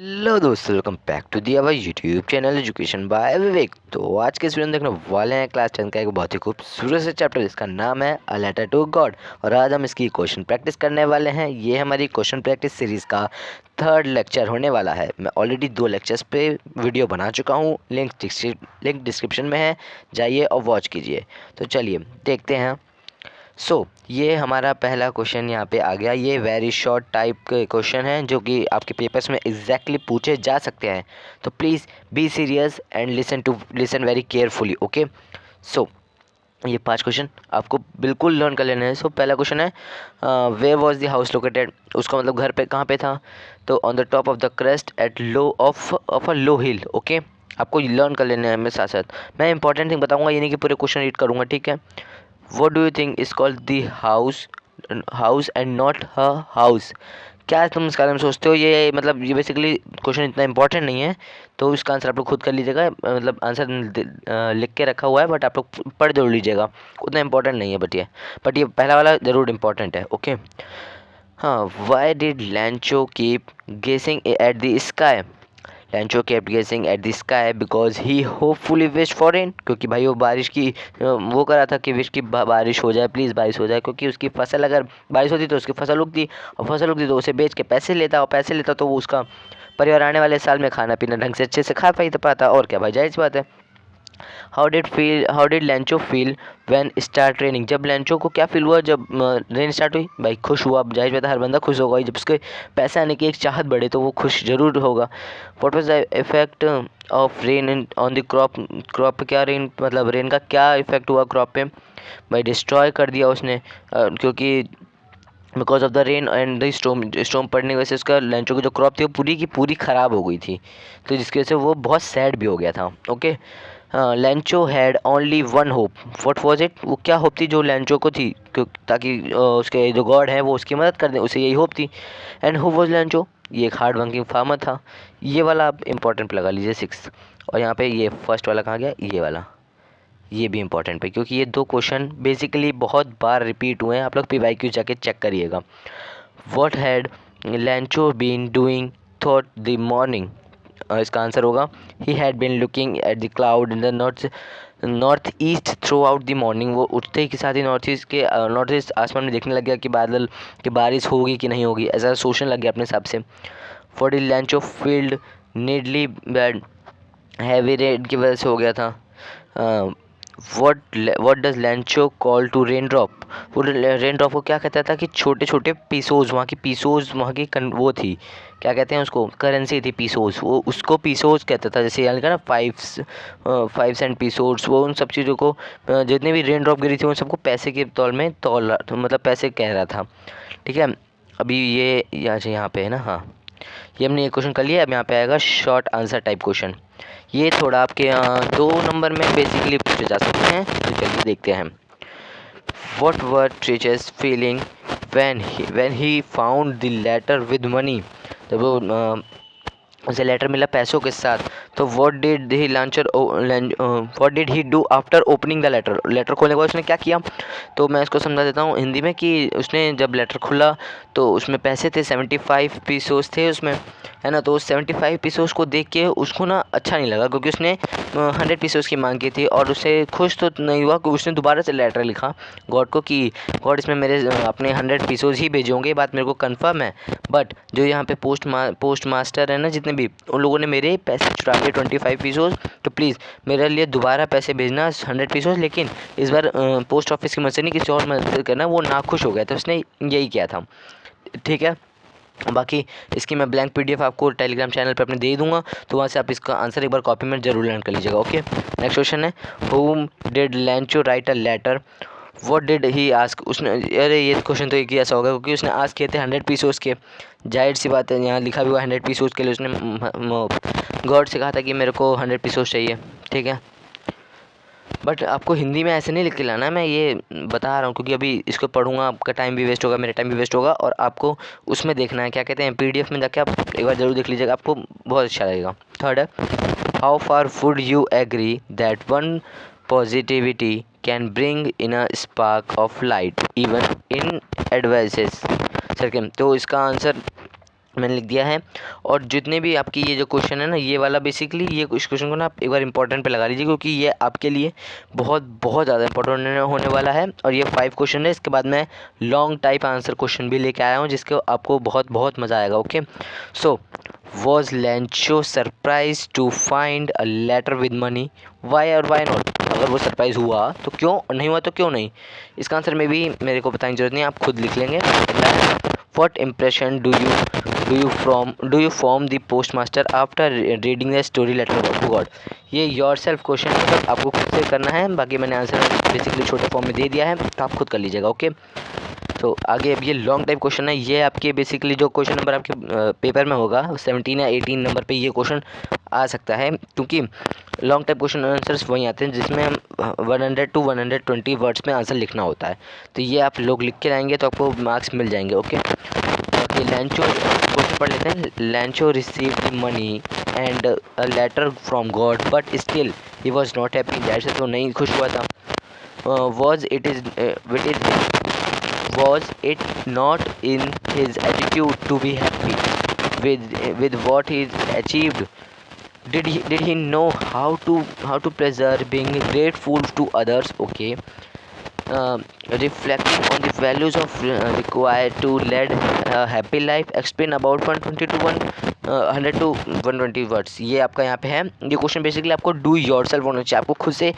Hello दोस्तों, welcome back to the our YouTube channel education by Vivek. तो आज के इस वीडियो में देखने वाले हैं क्लास 10 का एक बहुत ही खूबसूरत से चैप्टर जिसका नाम है अ लेटर टू गॉड। और आज हम इसकी क्वेश्चन प्रैक्टिस करने वाले हैं। ये हमारी क्वेश्चन प्रैक्टिस सीरीज़ का थर्ड लेक्चर होने वाला है। मैं ऑलरेडी 2 लेक्चर्स पे वीडियो बना चुका हूँ, लिंक डिस्क्रिप्शन में है, जाइए और वॉच कीजिए। तो चलिए देखते हैं। ये हमारा पहला क्वेश्चन यहाँ पे आ गया। ये वेरी शॉर्ट टाइप के क्वेश्चन हैं जो कि आपके पेपर्स में एग्जैक्टली पूछे जा सकते हैं। तो please be serious and listen very carefully. Okay, so ये 5 क्वेश्चन आपको बिल्कुल लर्न कर लेने हैं। पहला क्वेश्चन है where was the house located. उसका मतलब घर पे कहाँ पे था। तो on the top of the crest at low of a low hill. Okay, आपको लर्न कर लेने हैं मेरे साथ साथ। मैं इंपॉर्टेंट थिंग बताऊंगा, ये नहीं कि पूरे क्वेश्चन रीड करूंगा, ठीक है। What do you think is called the house and not her house? क्या तुम इसके बारे में सोचते हो? ये मतलब ये बेसिकली क्वेश्चन इतना इंपॉर्टेंट नहीं है, तो इसका आंसर आप लोग खुद कर लीजिएगा। मतलब आंसर लिख के रखा हुआ है, बट आप लोग पढ़ जरूर लीजिएगा। उतना इंपॉर्टेंट नहीं है, बट ये पहला वाला ज़रूर इंपॉर्टेंट है। ओके, हाँ, why did Lencho keep gazing at the sky. Lencho kept gazing at the sky because he hopefully wish for rain. क्योंकि भाई वो बारिश की वो करा था कि विश की बारिश हो जाए, प्लीज़ बारिश हो जाए। क्योंकि उसकी फसल, अगर बारिश होती तो उसकी फसल उगती, और फसल उगती तो उसे बेच के पैसे लेता, और पैसे लेता तो वो उसका परिवार आने वाले साल में खाना पीना ढंग से अच्छे से खा पाई पाता। और क्या भाई, जाहिर सी बात है। How did लैंचो feel when start raining. जब लैंचो को क्या फील हुआ जब रेन स्टार्ट हुई? भाई खुश हुआ। अब जाहिर बात है, हर बंदा खुश होगा ही। जब उसके पैसे आने की एक चाहत बढ़े तो वो खुश ज़रूर होगा। What was the effect of rain on the crop पे? क्या रेन, मतलब रेन का क्या इफेक्ट हुआ क्रॉप पे? भाई डिस्ट्रॉय कर दिया उसने, क्योंकि because of the rain and the storm पड़ने की वजह से उसका लैंचो की जो क्रॉप थी वो पूरी की पूरी ख़राब हो गई थी। तो जिसकी वजह से वो बहुत सैड भी हो गया था। Okay, लैंचो had only one hope. What was it? वो क्या होप थी जो लैंचो को थी, ताकि उसके जो गॉड है वो उसकी मदद कर दें, उसे यही होप थी। And who was लैंचो? ये एक हार्ड वर्किंग फार्मर था। ये वाला आप इंपॉर्टेंट पे लगा लीजिए 6। और यहाँ पे ये फर्स्ट वाला कहाँ गया, ये वाला, ये भी इंपॉर्टेंट पे, क्योंकि ये 2 क्वेश्चन बेसिकली बहुत बार रिपीट हुए हैं। आप लोग PYQ जाके चेक करिएगा। What had Lencho been doing thought the morning? इसका आंसर होगा he had been looking at the cloud in the north east throughout the morning. वो उठते ही के साथ ही नॉर्थ ईस्ट आसमान में देखने लग गया कि बादल कि बारिश होगी कि नहीं होगी, ऐसा सोचने लग गया अपने हिसाब से। For the Lencho field needed bad, heavy rain की वजह से हो गया था। What does Lencho call to rain drop? वो रेन ड्रॉप को क्या कहता था कि छोटे छोटे पीसोज, वहाँ की पीसोज, वहाँ की वो थी, क्या कहते हैं उसको, करेंसी थी पीसोज, वो उसको पीसोज कहता था। जैसे यानी कि ना 5 सेंट पीसोज, वो उन सब चीज़ों को जितने भी रेन ड्रॉप गिरी थी उन सबको पैसे के तौल में मतलब पैसे कह रहा था। ठीक है, अभी ये यहाँ पे है ना। हाँ, ये हमने ये क्वेश्चन कर लिया। अब यहाँ पे आएगा शॉर्ट आंसर टाइप क्वेश्चन। ये थोड़ा आपके 2 नंबर में बेसिकली पूछे जा सकते हैं, तो चलिए देखते हैं। What were Trich's feeling when he found the letter with money? जब वो उसे लेटर मिला पैसों के साथ, तो what did he do after opening the letter? Letter खोलने के बाद उसने क्या किया? तो मैं इसको समझा देता हूँ हिंदी में कि उसने जब लेटर खुला तो उसमें पैसे थे, 75 पीसोस थे उसमें, है ना। तो 75 पीसोस को देख के उसको ना अच्छा नहीं लगा, क्योंकि उसने 100 पीसोस की मांग की थी। और उसे खुश तो नहीं हुआ कि उसने दोबारा से लेटर लिखा गॉड को कि गॉड इसमें मेरे अपने 100 पीसोस ही भेजे होंगे, ये बात मेरे को कंफर्म है। बट जो यहाँ पे पोस्ट मास्टर है ना, जितने भी, उन लोगों ने मेरे पैसे चुरा लिए 25 पीसोस। तो प्लीज़ मेरे लिए दोबारा पैसे भेजना 100 पीसोस, लेकिन इस बार पोस्ट ऑफिस की मदद से नहीं, किसी और मदद करना। वो नाखुश हो गया था, उसने यही किया था। ठीक है, बाकी इसकी मैं ब्लैंक PDF आपको टेलीग्राम चैनल पे अपने दे दूंगा, तो वहाँ से आप इसका आंसर एक बार कॉपी में जरूर लर्न कर लीजिएगा। ओके, नेक्स्ट क्वेश्चन है whom did Lencho write a letter? What did he ask? उसने, अरे ये क्वेश्चन तो एक ही ऐसा होगा क्योंकि उसने आस्क किए थे 100 पीसोस के। जाहिर सी बात है, यहाँ लिखा भी हुआ 100 पीसोस के लिए उसने गॉड से कहा था कि मेरे को 100 पीसोस चाहिए। ठीक है, बट आपको हिंदी में ऐसे नहीं लिख के लाना है, मैं ये बता रहा हूँ, क्योंकि अभी इसको पढ़ूंगा, आपका टाइम भी वेस्ट होगा, मेरा टाइम भी वेस्ट होगा, और आपको उसमें देखना है, क्या कहते हैं, PDF में जाके आप एक बार ज़रूर देख लीजिएगा, आपको बहुत अच्छा लगेगा। थर्ड है how far would you agree that one positivity can bring in a spark of light even in advices. Sir तो इसका आंसर मैंने लिख दिया है। और जितने भी आपकी ये जो क्वेश्चन है ना, ये वाला बेसिकली ये इस क्वेश्चन को ना आप एक बार इंपॉर्टेंट पे लगा लीजिए, क्योंकि ये आपके लिए बहुत बहुत ज़्यादा इंपॉर्टेंट होने वाला है। और ये 5 क्वेश्चन है। इसके बाद मैं लॉन्ग टाइप आंसर क्वेश्चन भी लेके आया हूँ, जिसके आपको बहुत बहुत मज़ा आएगा। Okay, so was Lencho surprise to find a letter with money, why और वाई नॉट? अगर वो सरप्राइज हुआ तो क्यों, नहीं हुआ तो क्यों नहीं? इसका आंसर में भी मेरे को बताने की जरूरत नहीं है, आप खुद लिख लेंगे। What impression do you form the postmaster after reading the story letter to God? ये योर सेल्फ क्वेश्चन है, मतलब आपको खुद से करना है। बाकी मैंने आंसर बेसिकली छोटे फॉर्म में दे दिया है, तो आप खुद कर लीजिएगा। ओके, तो आगे अब ये लॉन्ग टाइप क्वेश्चन है। ये आपके बेसिकली जो क्वेश्चन नंबर आपके पेपर में होगा 17 या 18 नंबर पे ये क्वेश्चन आ सकता है, क्योंकि लॉन्ग टाइप क्वेश्चन आंसर्स वही आते हैं जिसमें हम 100 to 120 वर्ड्स में आंसर लिखना होता है। तो ये आप लोग लिख के लाएंगे तो आपको मार्क्स मिल जाएंगे। ओके, बाकी लैंचो क्वेश्चन पढ़ लेते हैं। Lencho receive the money and a letter from God but still he was not happy. जैसे तो नहीं खुश हुआ था। Was it not in his attitude to be happy with what he achieved? Did he know how to preserve being grateful to others? Okay, reflecting on the values of required to lead a happy life, explain about 120 to 100 to 120 words. ये आपका यहाँ पे है। ये question basically आपको do your self होना चाहिए, आपको खुद से।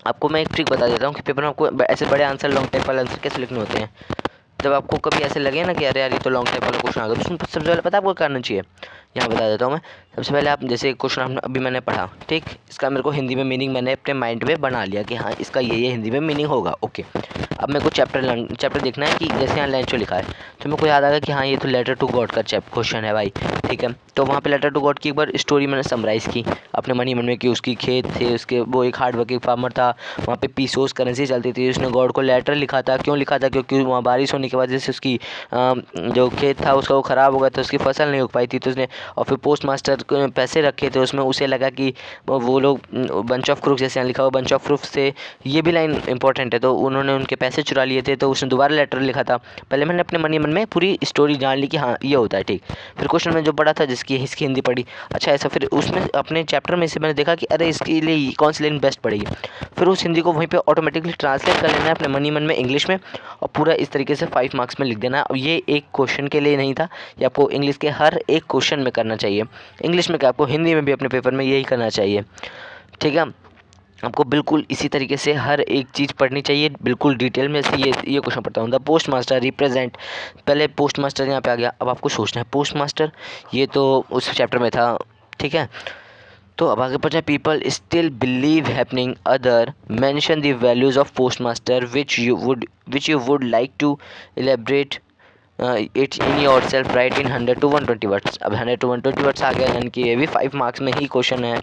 आपको मैं एक ट्रिक बता देता हूँ कि पेपर में आपको ऐसे बड़े आंसर लॉन्ग टाइप वाले आंसर कैसे लिखने होते हैं। जब आपको कभी ऐसे लगे ना कि अरे यार ये तो लॉन्ग टाइप वाला क्वेश्चन आ गया, तो उसमें सबसे पहले पता है आपको करना चाहिए, यहाँ बता देता हूँ मैं। सबसे पहले आप जैसे क्वेश्चन अभी मैंने पढ़ा, ठीक, इसका मेरे को हिंदी में मीनिंग मैंने अपने माइंड में बना लिया कि हाँ इसका ये हिंदी में मीनिंग होगा। ओके, अब मेरे को चैप्टर देखना है कि जैसे यहाँ लैंचो लिखा है, तो मेरे को याद आ गया कि हाँ ये तो लेटर टू गॉड का क्वेश्चन है भाई, ठीक है। तो वहाँ पे लेटर टू गॉड की एक बार स्टोरी मैंने समराइज़ की अपने मनी मन में, कि उसकी खेत थे, उसके वो एक हार्ड वर्किंग फार्मर था, वहाँ पे पीसोस करेंसी चलती थी, उसने गॉड को लेटर लिखा था। क्यों लिखा था? क्योंकि वहाँ बारिश होने की वजह से उसकी जो खेत था उसका वो ख़राब हो गया था, उसकी फसल नहीं उग पाई थी। तो उसने और फिर पोस्ट मास्टर को पैसे रखे थे उसमें, उसे लगा कि वो लोग बंच ऑफ फ्रूट, जैसे यहाँ लिखा हुआ बंच ऑफ फ्रूट से, ये भी लाइन इंपॉर्टेंट है, तो उन्होंने उनके पैसे चुरा लिए थे, तो उसने दोबारा लेटर लिखा था। पहले मैंने अपने मनी मन में पूरी स्टोरी जान ली कि हाँ ये होता है, ठीक। फिर क्वेश्चन में जो पढ़ा था जिसकी इसकी हिंदी पढ़ी, अच्छा ऐसा, फिर उसमें अपने चैप्टर में से मैंने देखा कि अरे इसके लिए कौन सी लाइन बेस्ट पड़ेगी, फिर उस हिंदी को वहीं पे ऑटोमेटिकली ट्रांसलेट कर लेना है अपने मनी मन में इंग्लिश में, और पूरा इस तरीके से 5 मार्क्स में लिख देना। और ये एक क्वेश्चन के लिए नहीं था, ये आपको इंग्लिश के हर एक क्वेश्चन में करना चाहिए। इंग्लिश में क्या, आपको हिंदी में भी अपने पेपर में यही करना चाहिए, ठीक है। आपको बिल्कुल इसी तरीके से हर एक चीज़ पढ़नी चाहिए, बिल्कुल डिटेल में। से ये क्वेश्चन पढ़ता हूँ, द पोस्ट मास्टर रिप्रेजेंट, पहले पोस्ट मास्टर यहाँ पे आ गया। अब आपको सोचना है पोस्ट मास्टर, ये तो उस चैप्टर में था, ठीक है। तो अब आगे बढ़ते हैं। People still believe happening other, mention the values of postmaster which you would like to elaborate it in yourself, right in 100 to 120 words. अब 100 to 120 वर्ड्स आ गया, यानी कि ये भी 5 मार्क्स में ही क्वेश्चन है।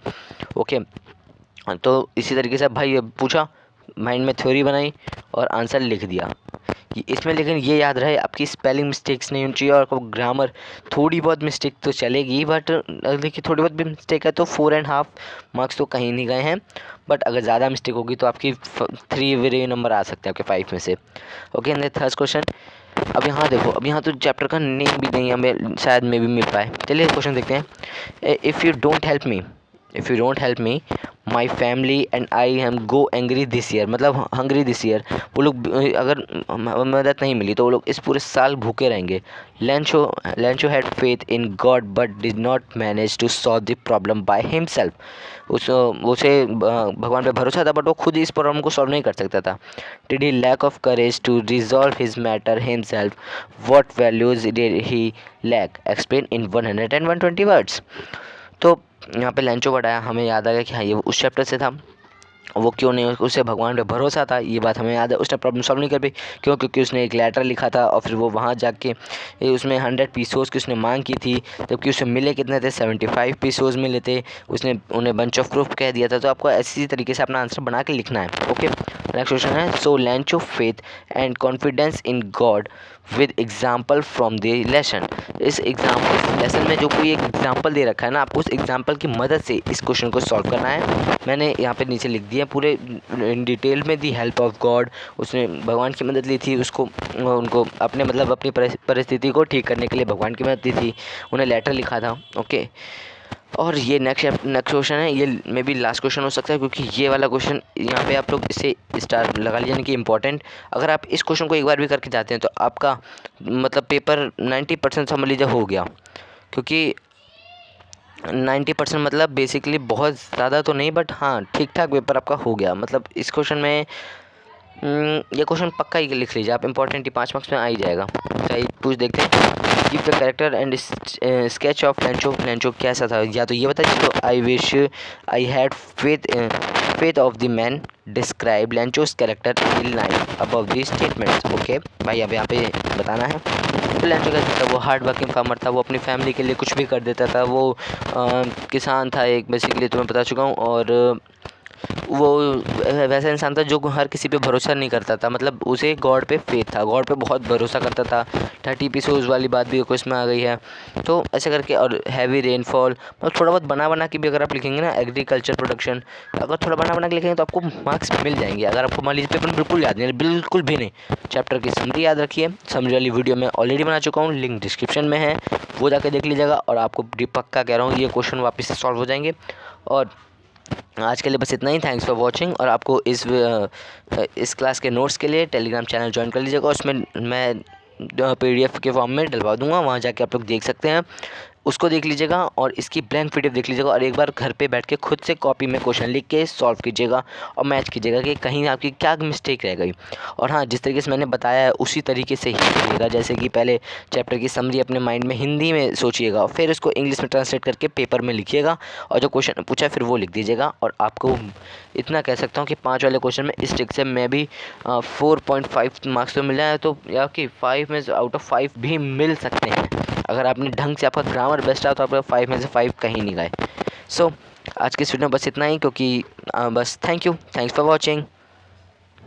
ओके, तो इसी तरीके से भाई पूछा, माइंड में थ्योरी बनाई और आंसर लिख दिया इसमें। लेकिन ये याद रहे आपकी स्पेलिंग मिस्टेक्स नहीं होनी चाहिए, और आपको ग्रामर थोड़ी बहुत मिस्टेक तो चलेगी, बट देखिए थोड़ी बहुत भी मिस्टेक है तो 4.5 मार्क्स तो कहीं नहीं गए हैं। बट अगर ज़्यादा मिस्टेक होगी तो आपकी 3 वेरी नंबर आ सकते हैं आपके 5 में से। Okay, third question. अब यहाँ देखो, अब यहाँ तो चैप्टर का नेम भी नहीं हमें शायद में भी मिल पाए। चलिए क्वेश्चन देखते हैं। If you don't help me my family and I am go angry this year, मतलब हंग्री दिस ईयर, वो लोग अगर मदद नहीं मिली तो वो लोग इस पूरे साल भूखे रहेंगे। Lencho had faith in God but did not manage to solve the problem by himself. उसे भगवान पे भरोसा था बट वो खुद इस प्रॉब्लम को सॉल्व नहीं कर सकता था। Did he lack of courage to resolve his matter himself, what values did he lack, explain in 100 and 120 words. तो यहाँ पे लैंचो वर्ड आया, हमें याद आ गया कि हाँ ये उस चैप्टर से था। वो क्यों नहीं, उसे भगवान पे भरोसा था, ये बात हमें याद है। उसने प्रॉब्लम सॉल्व नहीं कर पाई, क्यों? क्योंकि उसने एक लेटर लिखा था और फिर वो वहाँ जाके उसमें 100 पीसोस की उसने मांग की थी, जबकि उसे मिले कितने थे? 75 पीसोस मिले थे। उसने उन्हें बंच ऑफ फ्रूट कह दिया था। तो आपको इसी तरीके से अपना आंसर बना के लिखना है। ओके, नेक्स्ट क्वेश्चन है। So Lencho faith and confidence in God with example from the lesson. इस लेसन में जो कोई एक एग्जाम्पल दे रखा है ना, आपको उस एग्जाम्पल की मदद से इस क्वेश्चन को सॉल्व करना है। मैंने यहाँ पे नीचे लिख दिया दिए हैं पूरे इन डिटेल में। दी हेल्प ऑफ गॉड, उसने भगवान की मदद ली थी, उसको उनको अपने मतलब अपनी परिस्थिति को ठीक करने के लिए भगवान की मदद ली थी, उन्हें लेटर लिखा था। ओके, और ये नेक्स्ट क्वेश्चन है, ये मे बी लास्ट क्वेश्चन हो सकता है क्योंकि ये वाला क्वेश्चन यहाँ पे आप लोग इसे स्टार लगा लीजिए, यानी कि इम्पोर्टेंट। अगर आप इस क्वेश्चन को एक बार भी करके जाते हैं तो आपका मतलब पेपर 90% समझ लीजिए हो गया, क्योंकि 90% मतलब बेसिकली बहुत ज़्यादा तो नहीं, बट हाँ ठीक ठाक पेपर आपका हो गया। मतलब इस क्वेश्चन में ये क्वेश्चन पक्का ही लिख लीजिए आप, इंपॉर्टेंट ही 5 मार्क्स में आ ही जाएगा। चलिए पूछ देखते हैं। Give the character and sketch of Lencho. Lencho कैसा था, या तो ये बताइए तो I wish I had faith of the man describe Lencho's character in line above the statements. Okay भाई, अब यहाँ पे बताना है। तो लेंचो कैसा था, वो हार्ड वर्किंग फार्मर था, वो अपनी फैमिली के लिए कुछ भी कर देता था, वो किसान था एक, बेसिकली तुम्हें बता चुका हूँ। और वो वैसा इंसान था जो हर किसी पे भरोसा नहीं करता था, मतलब उसे गॉड पे फेथ था, गॉड पे बहुत भरोसा करता था। 30 एपिसोड्स वाली बात भी कुछ में आ गई है, तो ऐसे करके। और हैवी रेनफॉल, मतलब थोड़ा बहुत बना के भी अगर आप लिखेंगे ना, एग्रीकल्चर प्रोडक्शन, अगर थोड़ा बना के लिखेंगे तो आपको मार्क्स मिल जाएंगे। अगर आपको मान लीजिए पेपर बिल्कुल याद नहीं, बिल्कुल भी नहीं, चैप्टर की समरी याद रखिए। समरी वाली वीडियो मैं ऑलरेडी बना चुका हूँ, लिंक डिस्क्रिप्शन में है, वो जाकर देख लीजिएगा। और आपको पक्का कह रहा हूँ ये क्वेश्चन वापस से सॉल्व हो जाएंगे। और आज के लिए बस इतना ही। Thanks for watching. और आपको इस क्लास के नोट्स के लिए टेलीग्राम चैनल ज्वाइन कर लीजिएगा, उसमें मैं PDF के फॉर्म में डलवा दूंगा, वहाँ जाके आप लोग देख सकते हैं, उसको देख लीजिएगा। और इसकी ब्लैंक PDF देख लीजिएगा, और एक बार घर पे बैठ के खुद से कॉपी में क्वेश्चन लिख के सॉल्व कीजिएगा और मैच कीजिएगा कि कहीं आपकी क्या मिस्टेक रह गई। और हाँ, जिस तरीके से मैंने बताया है उसी तरीके से ही कीजिएगा, जैसे कि पहले चैप्टर की समरी अपने माइंड में हिंदी में सोचिएगा, फिर उसको इंग्लिश में ट्रांसलेट करके पेपर में लिखिएगा, और जो क्वेश्चन पूछा फिर वो लिख दीजिएगा। और आपको इतना कह सकता हूँ कि 5 वाले क्वेश्चन में इस ट्रिक से मैं भी 4.5 मार्क्स तो मिला है, तो या कि 5 में आउट ऑफ 5 भी मिल सकते हैं। अगर आपने ढंग से, आपका ग्रामर बेस्ट रहा तो आपका 5 में से 5 कहीं नहीं गए। सो आज के इस वीडियो में बस इतना ही, क्योंकि बस thank you, thanks for watching.